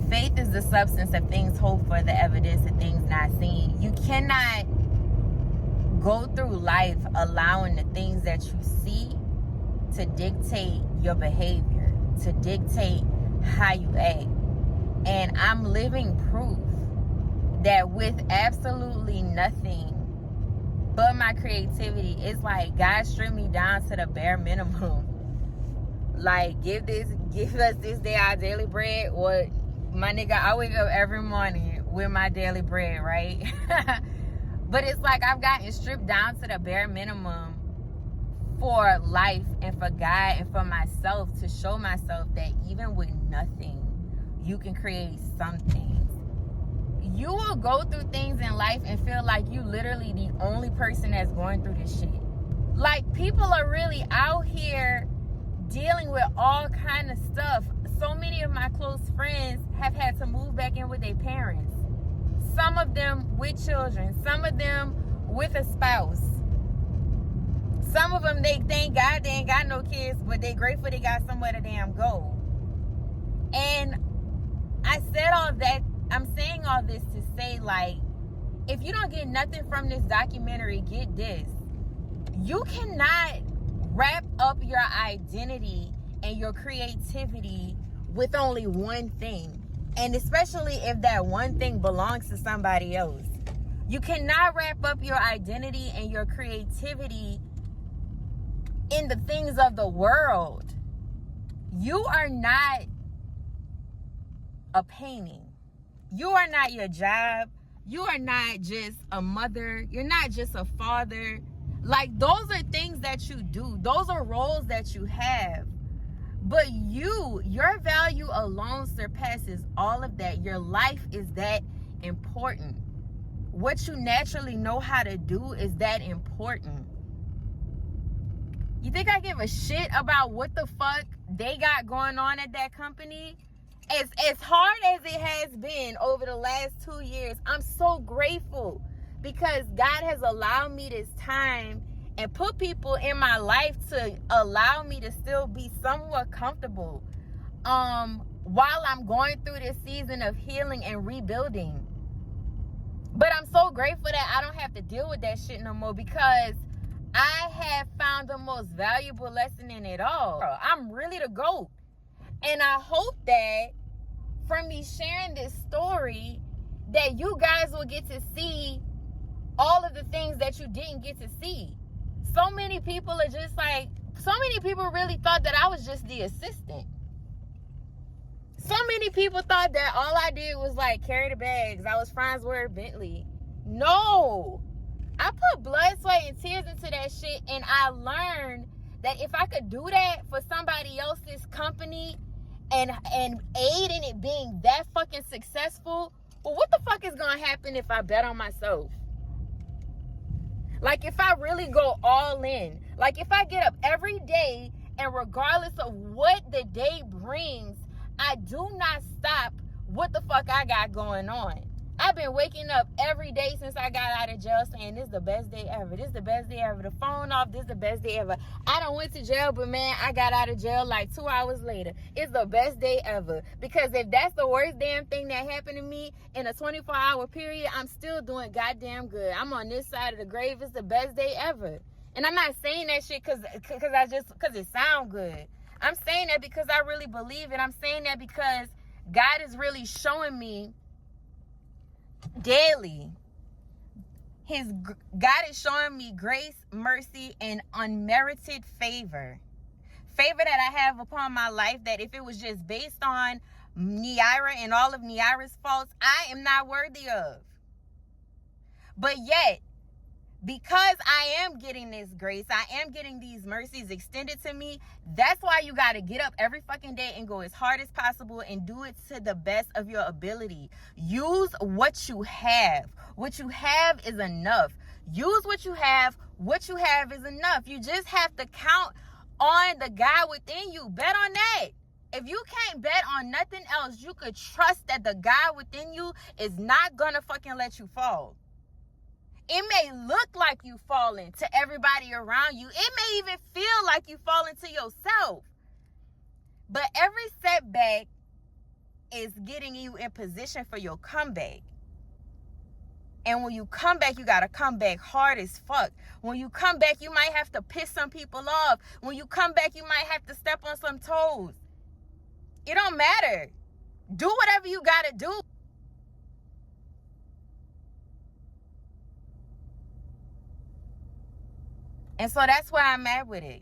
faith is the substance of things hoped for, the evidence of things not seen. You cannot go through life allowing the things that you see to dictate your behavior, to dictate how you act. And I'm living proof that with absolutely nothing but my creativity, it's like God stripped me down to the bare minimum. Like, give us this day our daily bread. Or my nigga, I wake up every morning with my daily bread, right? But it's like I've gotten stripped down to the bare minimum for life and for God and for myself, to show myself that even with nothing, you can create something. You will go through things in life and feel like you literally the only person that's going through this shit. Like, people are really out here dealing with all kind of stuff. So many of my close friends have had to move back in with their parents. Some of them with children. Some of them with a spouse. Some of them, they thank God they ain't got no kids, but they grateful they got somewhere to damn go. And I said all that, I'm saying all this to say, like, if you don't get nothing from this documentary, get this. You cannot wrap up your identity and your creativity with only one thing. And especially if that one thing belongs to somebody else. You cannot wrap up your identity and your creativity in the things of the world. You are not a painting. You are not your job. You are not just a mother. You're not just a father. Like, those are things that you do. Those are roles that you have. But your value alone surpasses all of that. Your life is that important. What you naturally know how to do is that important. You think I give a shit about what the fuck they got going on at that company? As hard as it has been over the last 2 years, I'm so grateful because God has allowed me this time and put people in my life to allow me to still be somewhat comfortable while I'm going through this season of healing and rebuilding. But I'm so grateful that I don't have to deal with that shit no more, because I have found the most valuable lesson in it all. I'm really the GOAT. And I hope that from me sharing this story, that you guys will get to see all of the things that you didn't get to see. So many people are just like, so many people really thought that I was just the assistant. So many people thought that all I did was like carry the bags. I was Farnsworth Bentley. No. I put blood, sweat, and tears into that shit, and I learned that if I could do that for somebody else's company and aid in it being that fucking successful, well, what the fuck is gonna happen if I bet on myself? Like, if I really go all in, like if I get up every day and regardless of what the day brings, I do not stop what the fuck I got going on. I've been waking up every day since I got out of jail saying, this is the best day ever. This is the best day ever. The phone off, this is the best day ever. I done went to jail, but man, I got out of jail like 2 hours later. It's the best day ever. Because if that's the worst damn thing that happened to me in a 24-hour period, I'm still doing goddamn good. I'm on this side of the grave. It's the best day ever. And I'm not saying that shit because it sounds good. I'm saying that because I really believe it. I'm saying that because God is really showing me daily. God is showing me grace, mercy, and unmerited favor. Favor that I have upon my life, that if it was just based on Neira and all of Neira's faults, I am not worthy of. But yet, because I am getting this grace, I am getting these mercies extended to me, that's why you got to get up every fucking day and go as hard as possible and do it to the best of your ability. Use what you have. What you have is enough. Use what you have. What you have is enough. You just have to count on the God within you. Bet on that. If you can't bet on nothing else, you could trust that the God within you is not gonna fucking let you fall. It may look like you falling to everybody around you. It may even feel like you falling to yourself. But every setback is getting you in position for your comeback. And when you come back, you got to come back hard as fuck. When you come back, you might have to piss some people off. When you come back, you might have to step on some toes. It don't matter. Do whatever you got to do. And so that's where I'm at with it.